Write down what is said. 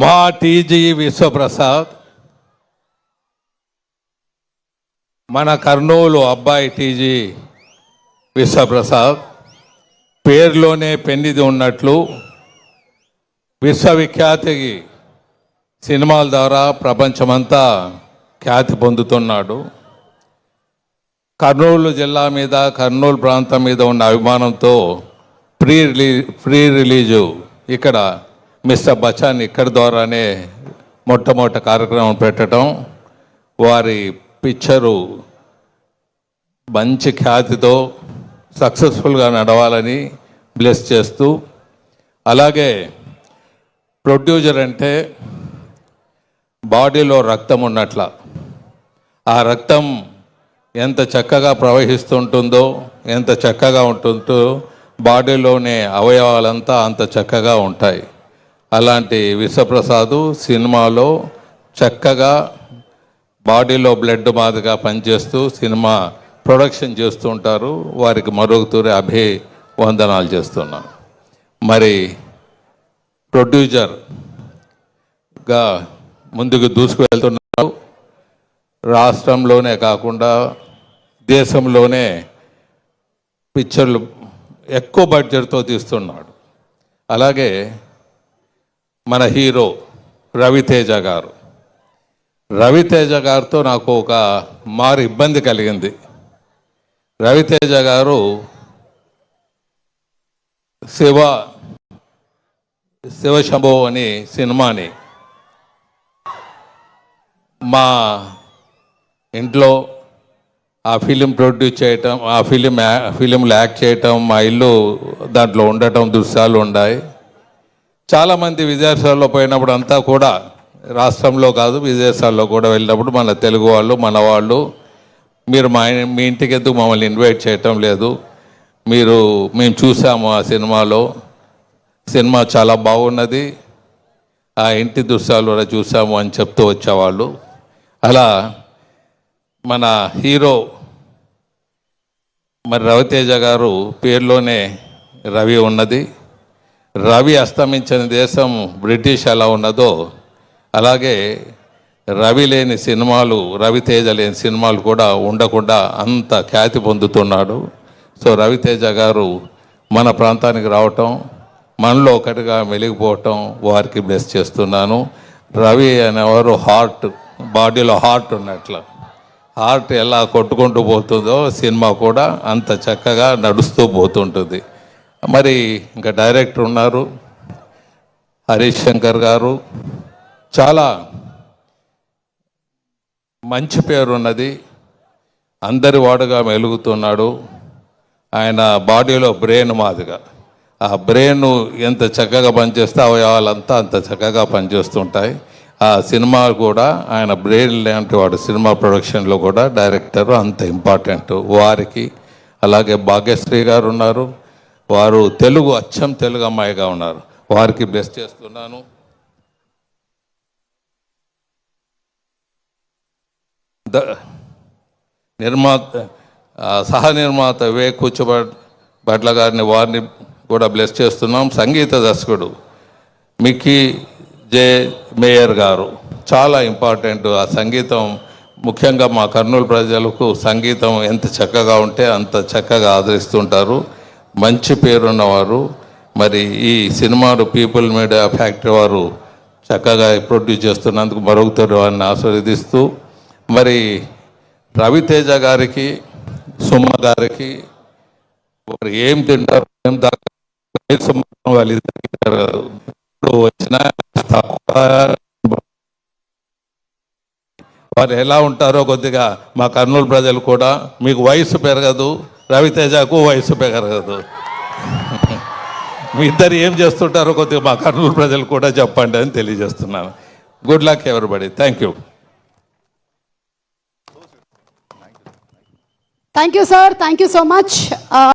మా టీజీ విశ్వప్రసాద్ మన కర్నూలు అబ్బాయి టీజీ విశ్వప్రసాద్ పేరులోనే పెన్నిది ఉన్నట్లు విశ్వవిఖ్యాతి సినిమాల ద్వారా ప్రపంచమంతా ఖ్యాతి పొందుతున్నాడు. కర్నూలు జిల్లా మీద, కర్నూలు ప్రాంతం మీద ఉన్న అభిమానంతో ప్రీ రిలీజు ఇక్కడ మిస్టర్ బచ్చన్ ఇక్కడ ద్వారానే మొట్టమొదటి కార్యక్రమం పెట్టడం, వారి పిక్చరు మంచి ఖ్యాతితో సక్సెస్ఫుల్గా నడవాలని బ్లెస్ చేస్తూ, అలాగే ప్రొడ్యూసర్ అంటే బాడీలో రక్తం ఉన్నట్ల, ఆ రక్తం ఎంత చక్కగా ప్రవహిస్తుంటుందో, ఎంత చక్కగా ఉంటుందో బాడీలోనే అవయవాలంతా అంత చక్కగా ఉంటాయి. అలాంటి విశ్వప్రసాద్ సినిమాలో చక్కగా బాడీలో బ్లడ్ మాదిరిగా పనిచేస్తూ సినిమా ప్రొడక్షన్ చేస్తూ ఉంటారు. వారికి మరొకతూరి అభివందనాలు చేస్తున్నాను. మరి ప్రొడ్యూసర్గా ముందుకు దూసుకువెళ్తున్నారు. రాష్ట్రంలోనే కాకుండా దేశంలోనే పిక్చర్లు ఎక్కువ బడ్జెట్తో తీస్తున్నాడు. అలాగే మన హీరో రవితేజ గారితో నాకు ఒక మారు ఇబ్బంది కలిగింది. రవితేజ గారు శివశంభో అని సినిమాని మా ఇంట్లో ఆ ఫిలిం ప్రొడ్యూస్ చేయటం, ఆ ఫిలింలో యాక్ట్ చేయటం, మా ఇల్లు దాంట్లో ఉండటం దృశ్యాలు ఉన్నాయి. చాలామంది విదేశాల్లో పోయినప్పుడు అంతా కూడా, రాష్ట్రంలో కాదు విదేశాల్లో కూడా వెళ్ళినప్పుడు మన తెలుగు వాళ్ళు, మన వాళ్ళు, మీరు మీ ఇంటికి ఎందుకు మమ్మల్ని ఇన్వైట్ చేయటం లేదు, మేము చూసాము ఆ సినిమా చాలా బాగున్నది, ఆ ఇంటి దృశ్యాలు కూడా చూసాము అని చెప్తూ వచ్చేవాళ్ళు. అలా మన హీరో మరి రవితేజ గారు పేరులోనే రవి ఉన్నది. రవి అస్తమించిన దేశం బ్రిటిష్ ఎలా ఉన్నదో అలాగే రవితేజ లేని సినిమాలు కూడా ఉండకుండా అంత ఖ్యాతి పొందుతున్నాడు. సో రవితేజ గారు మన ప్రాంతానికి రావటం, మనలో ఒకటిగా మెలిగిపోవటం వారికి బ్లెస్ చేస్తున్నాను. రవి అనేవారు బాడీలో హార్ట్ ఉన్నట్ల, హార్ట్ ఎలా కొట్టుకుంటూ పోతుందో సినిమా కూడా అంత చక్కగా నడుస్తూ పోతుంటుంది. మరి ఇంకా డైరెక్టర్ ఉన్నారు హరీష్ శంకర్ గారు, చాలా మంచి పేరున్నది, అందరి వాడుగా మెలుగుతున్నాడు. ఆయన బాడీలో బ్రెయిన్ మాదిగా, ఆ బ్రెయిన్ ఎంత చక్కగా పనిచేస్తే అవయవాలంతా అంత చక్కగా పనిచేస్తుంటాయి. ఆ సినిమా కూడా ఆయన బ్రెయిన్ లాంటి వాడు, సినిమా ప్రొడక్షన్లో కూడా డైరెక్టర్ అంత ఇంపార్టెంట్ వారికి. అలాగే భాగ్యశ్రీ గారు ఉన్నారు, వారు అచ్చం తెలుగు అమ్మాయిగా ఉన్నారు, వారికి బ్లెస్ చేస్తున్నాను. సహ నిర్మాత కూర్చోబట్ల గారిని, వారిని కూడా బ్లెస్ చేస్తున్నాం. సంగీత దర్శకుడు మిక్కీ జే మేయర్ గారు చాలా ఇంపార్టెంట్. ఆ సంగీతం ముఖ్యంగా మా కర్నూలు ప్రజలకు సంగీతం ఎంత చక్కగా ఉంటే అంత చక్కగా ఆదరిస్తుంటారు, మంచి పేరున్నవారు. మరి ఈ సినిమాను పీపుల్ మీడియా ఫ్యాక్టరీ వారు చక్కగా ప్రొడ్యూస్ చేస్తున్నందుకు మరొకసారి వారిని ఆశీర్వదిస్తూ, మరి రవితేజ గారికి, సుమ గారికి వారు ఏం తింటారు, ఏం దాకా వాళ్ళు ఇప్పుడు వచ్చిన వారు ఎలా ఉంటారో కొద్దిగా మా కర్నూలు ప్రజలు కూడా, మీకు వయసు పెరగదు, రవితేజకు వయసు పెరగదు, మీ ఇద్దరు ఏం చేస్తుంటారో కొద్దిగా మా కర్నూలు ప్రజలు కూడా చెప్పండి అని తెలియజేస్తున్నాను. Good luck everybody. Thank you. Thank you sir, thank you so much.